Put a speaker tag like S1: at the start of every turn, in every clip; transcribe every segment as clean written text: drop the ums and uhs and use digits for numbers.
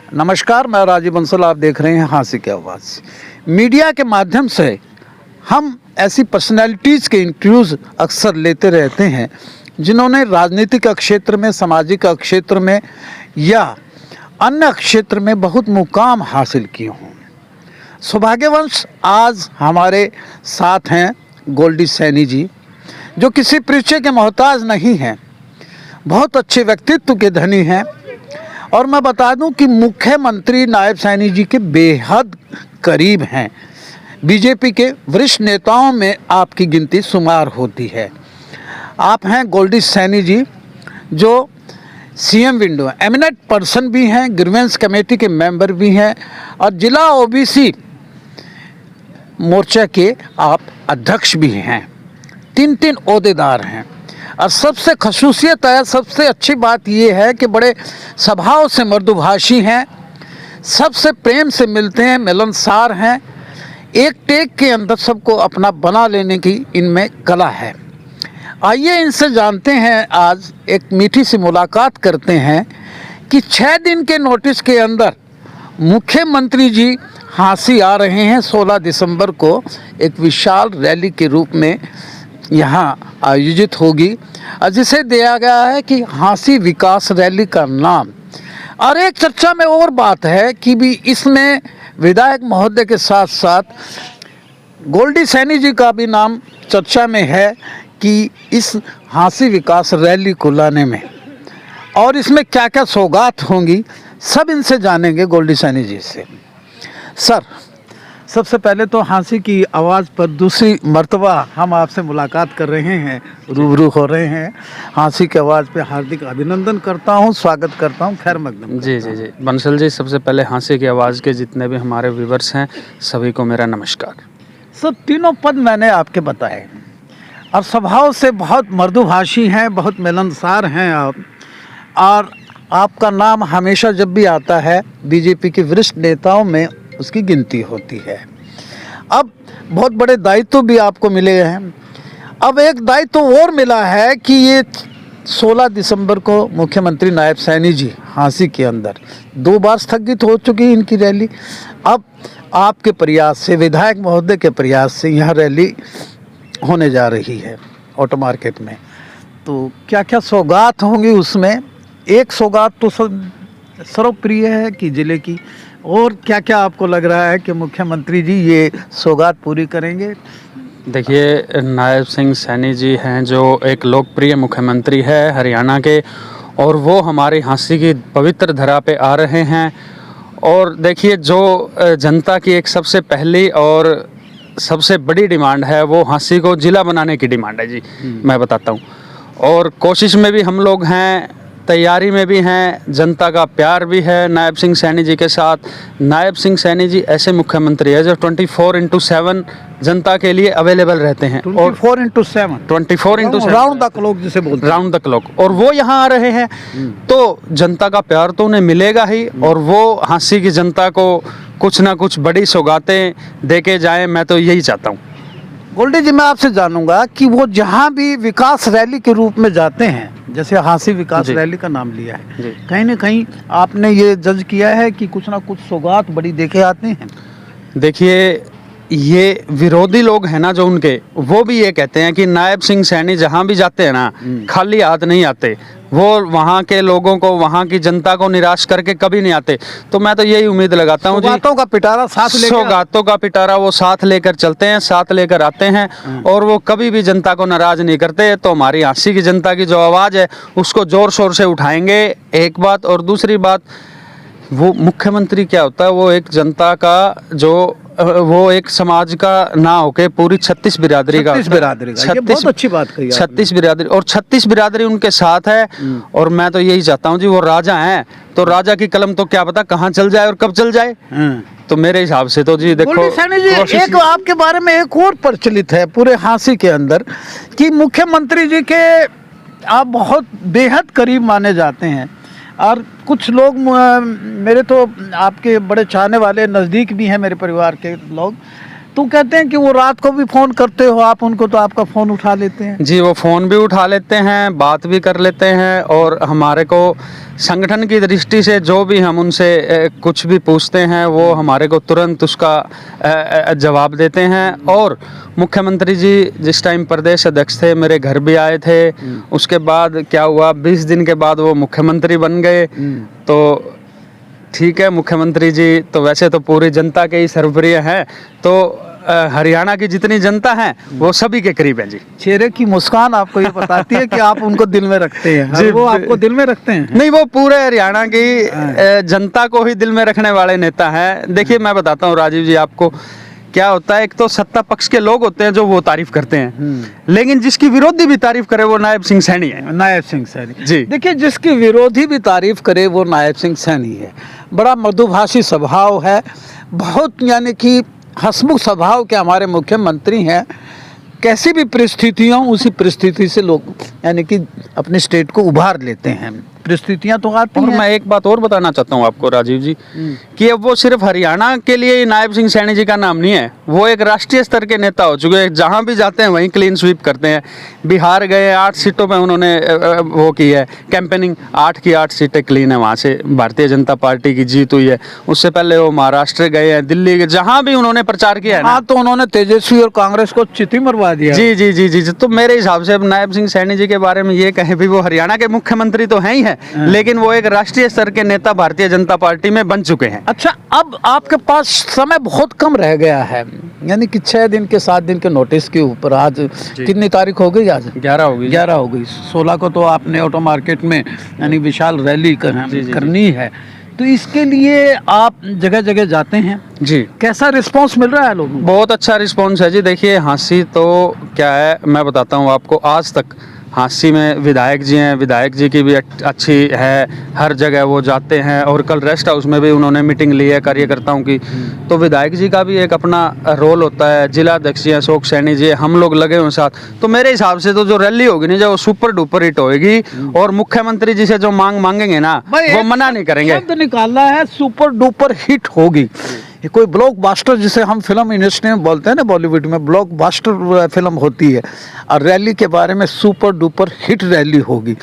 S1: नमस्कार, मैं राजीव बंसल। आप देख रहे हैं हाँसी की आवाज़। मीडिया के माध्यम से हम ऐसी पर्सनैलिटीज़ के इंटरव्यूज़ अक्सर लेते रहते हैं जिन्होंने राजनीतिक क्षेत्र में, सामाजिक क्षेत्र में या अन्य क्षेत्र में बहुत मुकाम हासिल किए हों। सौभाग्यवश आज हमारे साथ हैं गोल्डी सैनी जी, जो किसी परिचय के मोहताज नहीं हैं, बहुत अच्छे व्यक्तित्व के धनी हैं। और मैं बता दूं कि मुख्यमंत्री नायब सैनी जी के बेहद करीब हैं। बीजेपी के वरिष्ठ नेताओं में आपकी गिनती शुमार होती है। आप हैं गोल्डी सैनी जी, जो सीएम विंडो एमिनेंट पर्सन भी हैं, ग्रीवेंस कमेटी के मेंबर भी हैं और जिला ओबीसी मोर्चा के आप अध्यक्ष भी हैं। तीन ओहदेदार हैं और सबसे खसूसियत है, सबसे अच्छी बात ये है कि बड़े स्वभाव से मृदुभाषी हैं, सबसे प्रेम से मिलते हैं, मिलनसार हैं। एक टेक के अंदर सबको अपना बना लेने की इनमें कला है। आइए इनसे जानते हैं, आज एक मीठी सी मुलाकात करते हैं कि 6 दिन के नोटिस के अंदर मुख्यमंत्री जी हाँसी आ रहे हैं। 16 दिसंबर को एक विशाल रैली के रूप में यहाँ आयोजित होगी, जिसे दिया गया है कि हाँसी विकास रैली का नाम। और एक चर्चा में और बात है कि भी इसमें विधायक महोदय के साथ साथ गोल्डी सैनी जी का भी नाम चर्चा में है कि इस हाँसी विकास रैली को लाने में, और इसमें क्या क्या सौगात होंगी, सब इनसे जानेंगे गोल्डी सैनी जी से। सर, सबसे पहले तो हाँसी की आवाज़ पर दूसरी मर्तबा हम आपसे मुलाकात कर रहे हैं, रूबरू हो रहे हैं। हाँसी की आवाज़ पे हार्दिक अभिनंदन करता हूं, स्वागत करता हूं, खैर मकदम।
S2: जी जी जी बंसल जी, सबसे पहले हाँसी की आवाज़ के जितने भी हमारे व्यूवर्स हैं सभी को मेरा नमस्कार।
S1: सर, तीनों पद मैंने आपके बताए और स्वभाव से बहुत मृदुभाषी हैं, बहुत मिलनसार हैं आप, और आपका नाम हमेशा जब भी आता है बीजेपी के वरिष्ठ नेताओं में उसकी गिनती होती है। अब बहुत बड़े दायित्व भी आपको मिले हैं। अब एक दायित्व और मिला है कि ये 16 दिसंबर को मुख्यमंत्री नायब सैनी जी हाँसी के अंदर 2 बार स्थगित हो चुकी है इनकी रैली। अब आपके प्रयास से, विधायक महोदय के प्रयास से यह रैली होने जा रही है ऑटो मार्केट में। तो क्या क्या सौगात होंगी उसमें? एक सौगात तो सर्वप्रिय है कि ज़िले की, और क्या क्या आपको लग रहा है कि मुख्यमंत्री जी ये सौगात पूरी करेंगे?
S2: देखिए, नायब सिंह सैनी जी हैं जो एक लोकप्रिय मुख्यमंत्री है हरियाणा के, और वो हमारी हाँसी की पवित्र धरा पे आ रहे हैं। और देखिए, जो जनता की एक सबसे पहली और सबसे बड़ी डिमांड है वो हाँसी को ज़िला बनाने की डिमांड है जी। मैं बताता हूँ, और कोशिश में भी हम लोग हैं, तैयारी में भी हैं, जनता का प्यार भी है नायब सिंह सैनी जी के साथ। नायब सिंह सैनी जी ऐसे मुख्यमंत्री है जो 24/7 जनता के लिए अवेलेबल रहते हैं।
S1: 24/7 राउंड द क्लॉक जिसे बोलते हैं,
S2: राउंड द क्लॉक। और वो यहाँ आ रहे हैं तो जनता का प्यार तो उन्हें मिलेगा ही, और वो हाँसी की जनता को कुछ ना कुछ बड़ी सौगातें दे के जाएँ, मैं तो यही चाहता हूँ।
S1: गोल्डी जी, मैं आपसे जानूंगा कि वो जहाँ भी विकास रैली के रूप में जाते हैं, जैसे हाँसी विकास रैली का नाम लिया है, कहीं ना कहीं आपने ये जज किया है कि कुछ ना कुछ सौगात बड़ी देके आते हैं?
S2: देखिए, ये विरोधी लोग हैं ना जो उनके, वो भी ये कहते हैं कि नायब सिंह सैनी जहाँ भी जाते हैं ना खाली हाथ नहीं आते, वो वहाँ के लोगों को, वहाँ की जनता को निराश करके कभी नहीं आते। तो मैं तो यही उम्मीद लगाता हूँ जी,
S1: सौगातों का पिटारा साथ लेकर,
S2: सौगातों का पिटारा वो साथ लेकर चलते हैं, साथ लेकर आते हैं, और वो कभी भी जनता को नाराज नहीं करते। तो हमारी हाँसी की जनता की जो आवाज़ है उसको जोर शोर से उठाएंगे, एक बात। और दूसरी बात, वो मुख्यमंत्री क्या होता है, वो एक जनता का जो, वो एक समाज का ना होके पूरी 36 बिरादरी का,
S1: 36 बिरादरी का, ये बहुत अच्छी बात कही
S2: 36 बिरादरी, और 36 बिरादरी उनके साथ है। और मैं तो यही चाहता हूँ जी, वो राजा हैं तो राजा की कलम तो क्या पता कहाँ चल जाए और कब चल जाए। तो मेरे हिसाब से तो जी देखो,
S1: सैनी जी, एक आपके बारे में एक और प्रचलित है पूरे हाँसी के अंदर कि मुख्यमंत्री जी के आप बहुत बेहद करीब माने जाते हैं, और कुछ लोग मेरे तो आपके बड़े चाहने वाले, नज़दीक भी हैं मेरे परिवार के लोग, तो कहते हैं कि वो रात को भी फोन करते हो आप उनको, तो आपका फोन उठा लेते हैं?
S2: जी, वो फ़ोन भी उठा लेते हैं, बात भी कर लेते हैं, और हमारे को संगठन की दृष्टि से जो भी हम उनसे कुछ भी पूछते हैं वो हमारे को तुरंत उसका जवाब देते हैं। और मुख्यमंत्री जी जिस टाइम प्रदेश अध्यक्ष थे मेरे घर भी आए थे। उसके बाद क्या हुआ, 20 दिन के बाद वो मुख्यमंत्री बन गए। तो ठीक है, मुख्यमंत्री जी तो वैसे तो पूरी जनता के ही सर्वप्रिय हैं, तो हरियाणा की जितनी जनता है वो सभी के करीब है जी।
S1: चेहरे की मुस्कान आपको ये बताती है कि आप उनको दिल में रखते हैं।
S2: जी,
S1: वो आपको दिल में रखते हैं?
S2: नहीं, वो पूरे हरियाणा की जनता को ही दिल में रखने वाले नेता हैं। देखिए मैं बताता हूँ राजीव जी आपको, क्या होता है, एक तो सत्ता पक्ष के लोग होते हैं जो वो तारीफ करते हैं, लेकिन जिसकी विरोधी भी तारीफ करे वो नायब सिंह सैनी है।
S1: नायब सिंह सैनी
S2: जी।
S1: देखिए, जिसकी विरोधी भी तारीफ करे वो नायब सिंह सैनी है। बड़ा मृदुभाषी स्वभाव है, बहुत यानी कि हंसमुख स्वभाव के हमारे मुख्यमंत्री हैं। कैसी भी परिस्थिति हो उसी परिस्थिति से लोग यानी कि अपने स्टेट को उभार लेते हैं। परिस्थितियां तो आती
S2: और
S1: हैं।
S2: मैं एक बात और बताना चाहता हूँ आपको राजीव जी, कि अब वो सिर्फ हरियाणा के लिए ही नायब सिंह सैनी जी का नाम नहीं है, वो एक राष्ट्रीय स्तर के नेता हो चुके हैं। जहाँ भी जाते हैं वहीं क्लीन स्वीप करते हैं। बिहार गए, 8 सीटों पे उन्होंने वो की है कैंपेनिंग, 8 की 8 सीटें क्लीन है, वहाँ से भारतीय जनता पार्टी की जीत हुई है। उससे पहले वो महाराष्ट्र गए हैं, दिल्ली गए, जहाँ भी उन्होंने प्रचार किया है ना,
S1: हाँ, तो उन्होंने तेजस्वी और कांग्रेस को चिति मरवा दिया।
S2: जी जी जी जी जी। तो मेरे हिसाब से अब नायब सिंह सैनी जी के बारे में ये कहें भी, वो हरियाणा के मुख्यमंत्री तो हैं ही हैं, लेकिन वो एक राष्ट्रीय स्तर के नेता भारतीय जनता पार्टी में बन चुके हैं।
S1: अच्छा, अब आपके पास समय बहुत कम रह गया है, यानी कि 6 दिन के 7 दिन के नोटिस के ऊपर। आज कितनी तारीख हो गई? आज
S2: 11 हो गई।
S1: 11 हो गई। 16 को तो आपने ऑटो मार्केट में यानी विशाल रैली करनी है, तो इसके लिए आप जगह जगह जाते हैं
S2: जी।
S1: कैसा रिस्पांस मिल रहा है लोगों को?
S2: बहुत अच्छा रिस्पॉन्स है जी। देखिए हाँसी तो क्या है, मैं बताता हूँ आपको, आज तक हाँसी में विधायक जी हैं, विधायक जी की भी अच्छी है, हर जगह वो जाते हैं। और कल रेस्ट हाउस में भी उन्होंने मीटिंग ली है कार्यकर्ताओं की। तो विधायक जी का भी एक अपना रोल होता है। जिला अध्यक्ष जी अशोक सैनी जी, हम लोग लगे हुए साथ। तो मेरे हिसाब से तो जो रैली होगी ना, जो सुपर डुपर हिट होगी, और मुख्यमंत्री जी से जो मांगेंगे ना, वो मना नहीं करेंगे।
S1: शब्द निकालना है, सुपर डुपर हिट होगी। ये कोई ब्लॉकबस्टर जिसे हम फिल्म इंडस्ट्री में बोलते हैं ना, बॉलीवुड में ब्लॉकबस्टर फिल्म होती है, और रैली के बारे में सुपर डुपर हिट रैली होगी।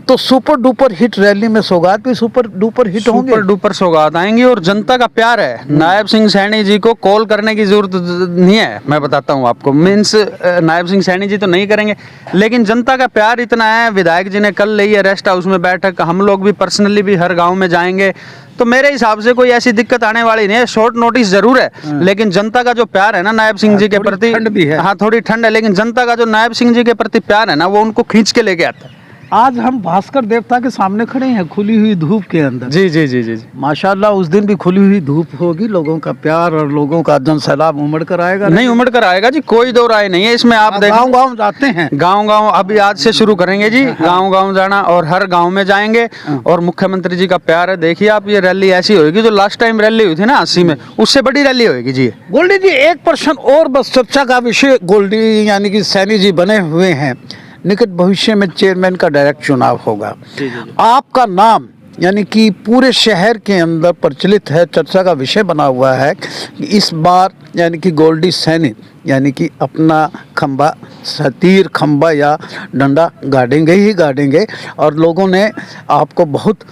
S1: तो सुपर डुपर हिट रैली में सौगात भी सुपर डुपर हिट होंगे।
S2: सुपर डुपर सौगात आएंगी, और जनता का प्यार है। नायब सिंह सैनी जी को कॉल करने की जरूरत नहीं है, मैं बताता हूँ आपको। मीन्स नायब सिंह सैनी जी तो नहीं करेंगे, लेकिन जनता का प्यार इतना है। विधायक जी ने कल ली है रेस्ट हाउस में बैठक, हम लोग भी पर्सनली भी हर गाँव में जाएंगे। तो मेरे हिसाब से कोई ऐसी दिक्कत आने वाली नहीं है। शॉर्ट नोटिस जरूर है, लेकिन जनता का जो प्यार है ना नायब सिंह जी के प्रति,
S1: ठंड भी है।
S2: हाँ थोड़ी ठंड है, लेकिन जनता का जो नायब सिंह जी के प्रति प्यार है ना, वो उनको खींच के लेके आता है।
S1: आज हम भास्कर देवता के सामने खड़े हैं खुली हुई धूप के अंदर।
S2: जी जी जी जी।
S1: माशाल्लाह, उस दिन भी खुली हुई धूप होगी, लोगों का प्यार और लोगों का जन सैलाब उमड़ कर आएगा।
S2: नहीं उमड़ कर आएगा जी, कोई दो राय नहीं है इसमें। आप देखें,
S1: गाँव गाँव जाते हैं।
S2: गांव अभी आज से शुरू करेंगे जी, गांव जाना, और हर गांव में जाएंगे। और मुख्यमंत्री जी का प्यार है। देखिए आप, ये रैली ऐसी होगी जो लास्ट टाइम रैली हुई थी ना 80 में, उससे बड़ी रैली होगी जी।
S1: गोल्डी जी, एक प्रश्न और बस, चर्चा का विषय। गोल्डी यानी कि सैनी जी बने हुए हैं, निकट भविष्य में चेयरमैन का डायरेक्ट चुनाव होगा। आपका नाम यानी कि पूरे शहर के अंदर प्रचलित है, चर्चा का विषय बना हुआ है कि इस बार यानी कि गोल्डी सैनी यानी कि अपना खंबा, तीर खंबा या डंडा गाड़ेंगे। और लोगों ने आपको बहुत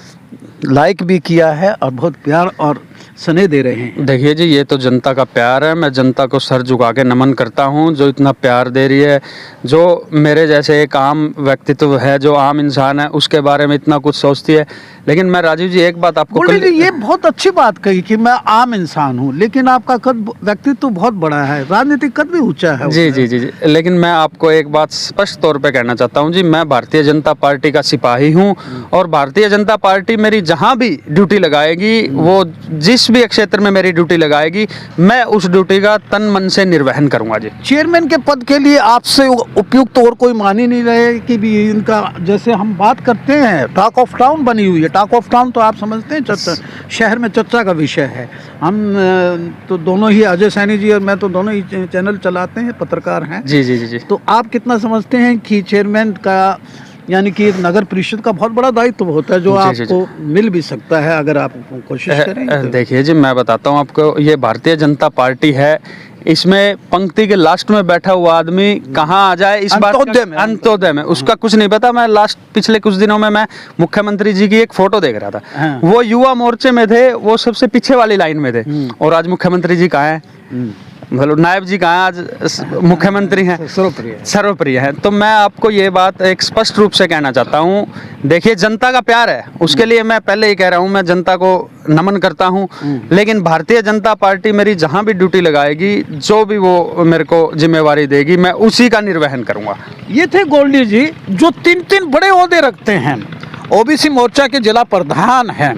S1: लाइक भी किया है और बहुत प्यार और स्नेह दे रहे हैं।
S2: देखिए जी, ये तो जनता का प्यार है। मैं जनता को सर झुका के नमन करता हूँ जो इतना प्यार दे रही है। जो मेरे जैसे एक आम व्यक्तित्व है, जो आम इंसान है, उसके बारे में इतना कुछ सोचती है। लेकिन मैं राजीव जी एक बात आपको
S1: ये बहुत अच्छी बात कही कि मैं आम इंसान हूँ, लेकिन आपका कद, व्यक्तित्व बहुत बड़ा है, राजनीतिक कद भी ऊंचा है।
S2: जी जी जी जी। लेकिन मैं आपको एक बात स्पष्ट तौर पे कहना चाहता हूँ जी, मैं भारतीय जनता पार्टी का सिपाही हूँ, और भारतीय जनता पार्टी मेरी जहाँ भी ड्यूटी लगाएगी, वो जिस भी क्षेत्र में मेरी ड्यूटी लगाएगी, मैं उस ड्यूटी का तन मन से निर्वहन करूंगा जी।
S1: चेयरमैन के पद के लिए आपसे उपयुक्त और कोई मान ही नहीं रहे कि भी इनका, जैसे हम बात करते हैं, टॉक ऑफ टाउन बनी हुई है। टॉक ऑफ टाउन तो आप समझते हैं, चर्चा शहर में चर्चा का विषय है। हम तो दोनों ही, अजय सैनी जी और मैं तो दोनों ही चैनल चलाते हैं, पत्रकार हैं।
S2: जी जी जी जी।
S1: तो आप कितना समझते हैं कि चेयरमैन का यानी कि नगर परिषद का बहुत बड़ा दायित्व होता है जो आपको मिल भी सकता है अगर आप कोशिश करें?
S2: देखिए जी, मैं बताता हूँ आपको, ये भारतीय जनता पार्टी है, इसमें पंक्ति के लास्ट में बैठा हुआ आदमी कहाँ आ जाए इस बात का अंत्योदय में उसका कुछ नहीं पता। मैं लास्ट पिछले कुछ दिनों में मैं मुख्यमंत्री जी की एक फोटो देख रहा था।
S1: हाँ।
S2: वो युवा मोर्चे में थे, वो सबसे पीछे वाली लाइन में थे, और आज मुख्यमंत्री जी कहाँ हैं, मतलब नायब जी कहाँ आज मुख्यमंत्री हैं, सर्वप्रिय हैं। तो मैं आपको ये बात एक स्पष्ट रूप से कहना चाहता हूँ, देखिए जनता का प्यार है, उसके लिए मैं पहले ही कह रहा हूँ, मैं जनता को नमन करता हूँ, लेकिन भारतीय जनता पार्टी मेरी जहाँ भी ड्यूटी लगाएगी, जो भी वो मेरे को जिम्मेवारी देगी, मैं उसी का निर्वहन करूँगा।
S1: ये थे गोल्डी जी जो 3 बड़े ओहदे रखते हैं। ओबीसी मोर्चा के जिला प्रधान हैं,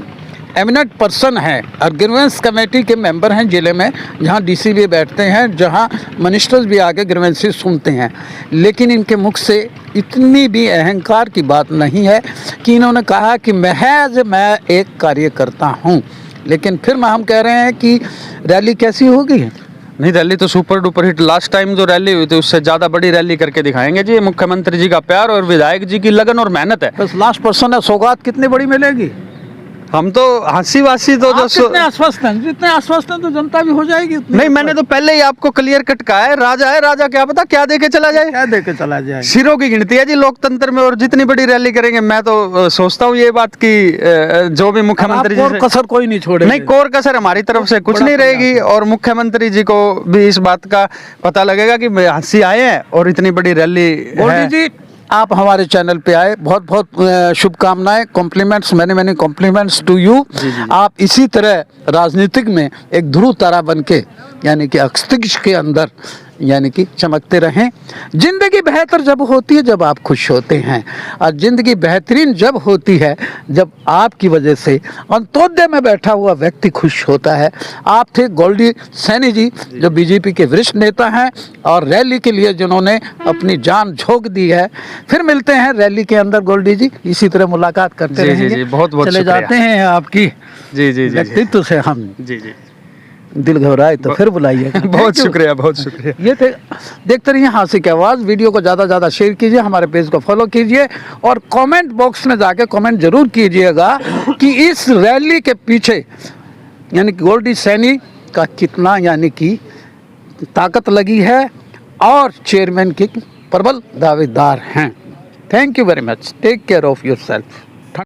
S1: एमिनेंट पर्सन है, और ग्रीवेंस कमेटी के मेंबर हैं जिले में, जहां डीसी भी बैठते हैं, जहां मिनिस्टर्स भी आके ग्रीवेंसेस सुनते हैं। लेकिन इनके मुख से इतनी भी अहंकार की बात नहीं है कि इन्होंने कहा कि महज मैं एक कार्यकर्ता हूं। लेकिन फिर हम कह रहे हैं कि रैली कैसी होगी?
S2: नहीं, रैली तो super duper hit. Last time जो रैली हुई थी उससे ज़्यादा बड़ी रैली करके दिखाएंगे जी। मुख्यमंत्री जी का प्यार और विधायक जी की लगन और मेहनत है।
S1: बस लास्ट पर्सन है, सौगात कितनी बड़ी मिलेगी?
S2: हम तो हंसी वासी तो जो
S1: जितने आश्वस्त हैं, तो जनता भी हो जाएगी।
S2: नहीं, मैंने तो पहले ही आपको क्लियर कट कहा है, राजा क्या पता क्या दे के चला जाए। सिरों की गिनती है जी लोकतंत्र में, और जितनी बड़ी रैली करेंगे मैं तो सोचता हूँ ये बात की जो भी मुख्यमंत्री जी
S1: कसर कोई नहीं छोड़े।
S2: नहीं, कोर कसर हमारी तरफ से कुछ नहीं रहेगी, और मुख्यमंत्री जी को भी इस बात का पता लगेगा कि हंसी आए हैं और इतनी बड़ी रैली।
S1: गोल्डी जी, आप हमारे चैनल पे आए, बहुत बहुत शुभकामनाएं, compliments, many compliments to you. आप इसी तरह राजनीतिक में एक ध्रुव तारा बन के, यानी कि मस्तिष्क के अंदर यानी कि चमकते रहें। ज़िंदगी बेहतर जब होती है जब आप खुश होते हैं, और ज़िंदगी बेहतरीन जब होती है जब आपकी वजह से अंत्योदय में बैठा हुआ व्यक्ति खुश होता है। आप थे गोल्डी सैनी जी, जो बीजेपी के वरिष्ठ नेता हैं और रैली के लिए जिन्होंने अपनी जान झोंक दी है। फिर मिलते हैं रैली के अंदर गोल्डी जी, इसी तरह मुलाकात करते रहेंगे।
S2: जी, बहुत
S1: चले जाते हैं आपकी
S2: जी
S1: व्यक्तित्व से हम
S2: जी
S1: दिल घबराए तो फिर बुलाइए।
S2: बहुत शुक्रिया।
S1: ये थे, देखते रहिए हासिल की आवाज़। वीडियो को ज़्यादा ज़्यादा शेयर कीजिए, हमारे पेज को फॉलो कीजिए, और कमेंट बॉक्स में जाके कमेंट जरूर कीजिएगा कि इस रैली के पीछे यानी कि गोल्डी सैनी का कितना यानी कि ताकत लगी है, और चेयरमैन के प्रबल दावेदार हैं। Thank you very much. Take care of your self.